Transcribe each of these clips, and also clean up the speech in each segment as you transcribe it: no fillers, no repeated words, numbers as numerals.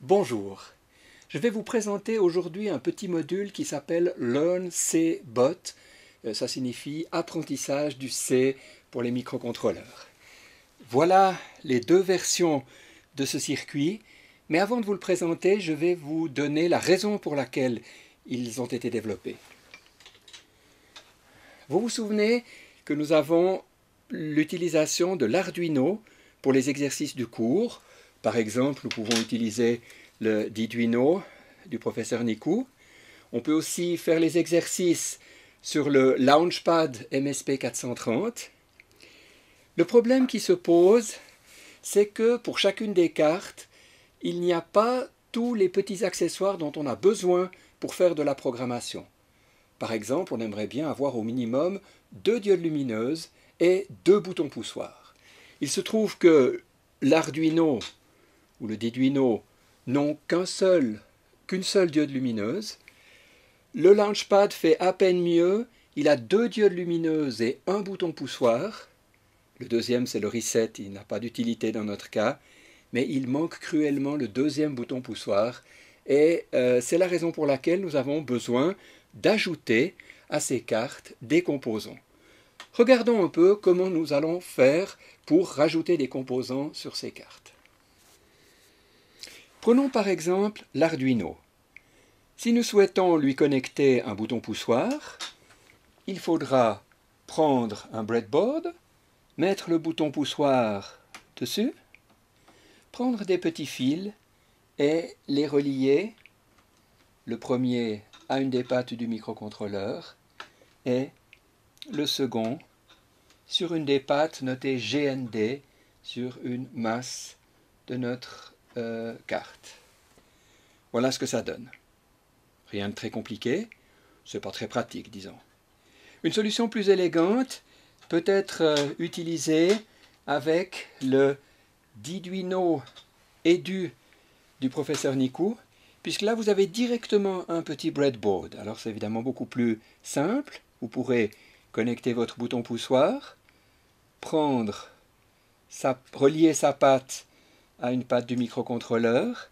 Bonjour, je vais vous présenter aujourd'hui un petit module qui s'appelle Learn C Bot. Ça signifie apprentissage du C pour les microcontrôleurs. Voilà les deux versions de ce circuit, mais avant de vous le présenter, je vais vous donner la raison pour laquelle ils ont été développés. Vous vous souvenez que nous avons l'utilisation de l'Arduino pour les exercices du cours. Par exemple, nous pouvons utiliser le Diduino du professeur Nikou. On peut aussi faire les exercices sur le Launchpad MSP430. Le problème qui se pose, c'est que pour chacune des cartes, il n'y a pas tous les petits accessoires dont on a besoin pour faire de la programmation. Par exemple, on aimerait bien avoir au minimum 2 diodes lumineuses et 2 boutons poussoirs. Il se trouve que l'Arduino ou le Diduino n'ont qu'une seule diode lumineuse. Le Launchpad fait à peine mieux, il a 2 diodes lumineuses et 1 bouton poussoir. Le deuxième, c'est le reset, il n'a pas d'utilité dans notre cas, mais il manque cruellement le deuxième bouton poussoir, et c'est la raison pour laquelle nous avons besoin d'ajouter à ces cartes des composants. Regardons un peu comment nous allons faire pour rajouter des composants sur ces cartes. Prenons par exemple l'Arduino. Si nous souhaitons lui connecter un bouton poussoir, il faudra prendre un breadboard, mettre le bouton poussoir dessus, prendre des petits fils et les relier, le premier à une des pattes du microcontrôleur et le second sur une des pattes notée GND sur une masse de notre carte. Voilà ce que ça donne. Rien de très compliqué, c'est pas très pratique, disons. Une solution plus élégante peut être utilisée avec le Diduino Edu du professeur Nikou, puisque là vous avez directement un petit breadboard. Alors c'est évidemment beaucoup plus simple. Vous pourrez connecter votre bouton poussoir, relier sa patte à une patte du microcontrôleur,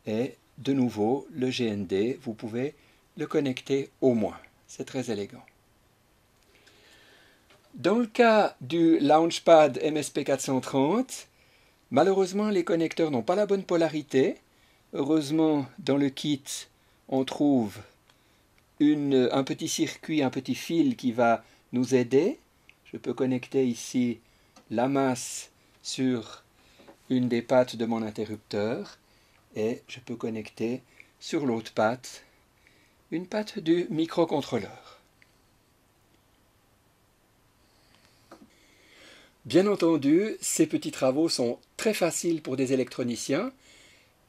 et de nouveau le GND, vous pouvez le connecter au moins. C'est très élégant. Dans le cas du Launchpad MSP430, malheureusement les connecteurs n'ont pas la bonne polarité. Heureusement, dans le kit, on trouve un petit circuit, un petit fil qui va nous aider. Je peux connecter ici la masse sur une des pattes de mon interrupteur et je peux connecter sur l'autre patte une patte du microcontrôleur. Bien entendu, ces petits travaux sont très faciles pour des électroniciens,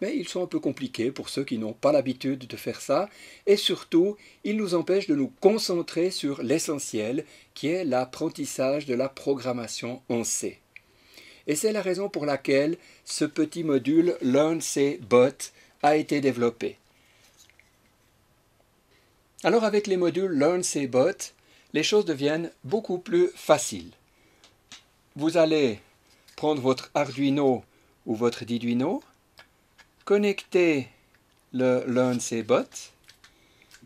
mais ils sont un peu compliqués pour ceux qui n'ont pas l'habitude de faire ça, et surtout, ils nous empêchent de nous concentrer sur l'essentiel, qui est l'apprentissage de la programmation en C. Et c'est la raison pour laquelle ce petit module Learn C Bot a été développé. Alors avec les modules Learn C Bot, les choses deviennent beaucoup plus faciles. Vous allez prendre votre Arduino ou votre Diduino, connecter le Learn C Bot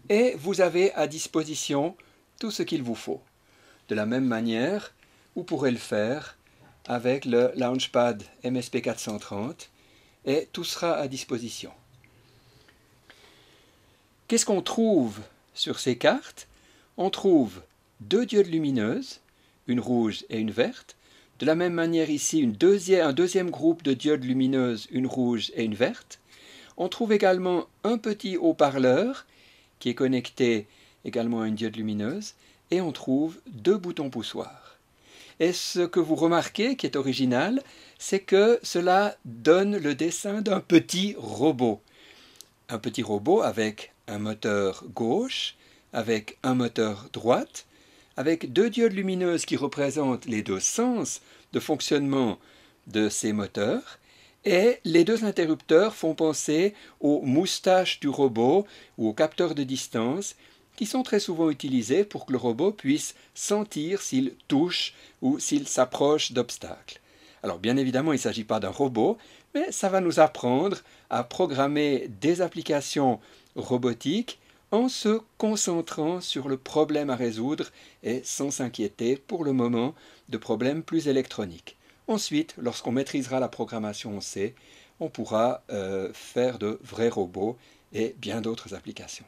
et vous avez à disposition tout ce qu'il vous faut. De la même manière, vous pourrez le faire avec le Launchpad MSP430 et tout sera à disposition. Qu'est-ce qu'on trouve sur ces cartes? On trouve 2 diodes lumineuses, une rouge et une verte. De la même manière ici, un deuxième groupe de diodes lumineuses, une rouge et une verte. On trouve également un petit haut-parleur qui est connecté également à une diode lumineuse et on trouve 2 boutons poussoirs. Et ce que vous remarquez qui est original, c'est que cela donne le dessin d'un petit robot. Un petit robot avec un moteur gauche, avec un moteur droite, avec 2 diodes lumineuses qui représentent les 2 sens de fonctionnement de ces moteurs, et les 2 interrupteurs font penser aux moustaches du robot ou aux capteurs de distance qui sont très souvent utilisés pour que le robot puisse sentir s'il touche ou s'il s'approche d'obstacles. Alors bien évidemment, il ne s'agit pas d'un robot, mais ça va nous apprendre à programmer des applications robotiques en se concentrant sur le problème à résoudre et sans s'inquiéter pour le moment de problèmes plus électroniques. Ensuite, lorsqu'on maîtrisera la programmation en C, on pourra faire de vrais robots et bien d'autres applications.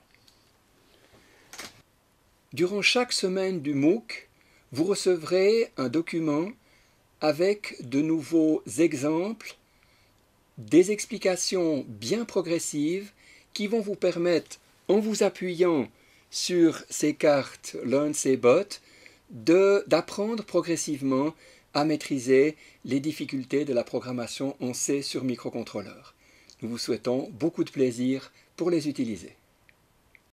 Durant chaque semaine du MOOC, vous recevrez un document avec de nouveaux exemples, des explications bien progressives qui vont vous permettre, en vous appuyant sur ces cartes Learn C Bot, d'apprendre progressivement à maîtriser les difficultés de la programmation en C sur microcontrôleur. Nous vous souhaitons beaucoup de plaisir pour les utiliser.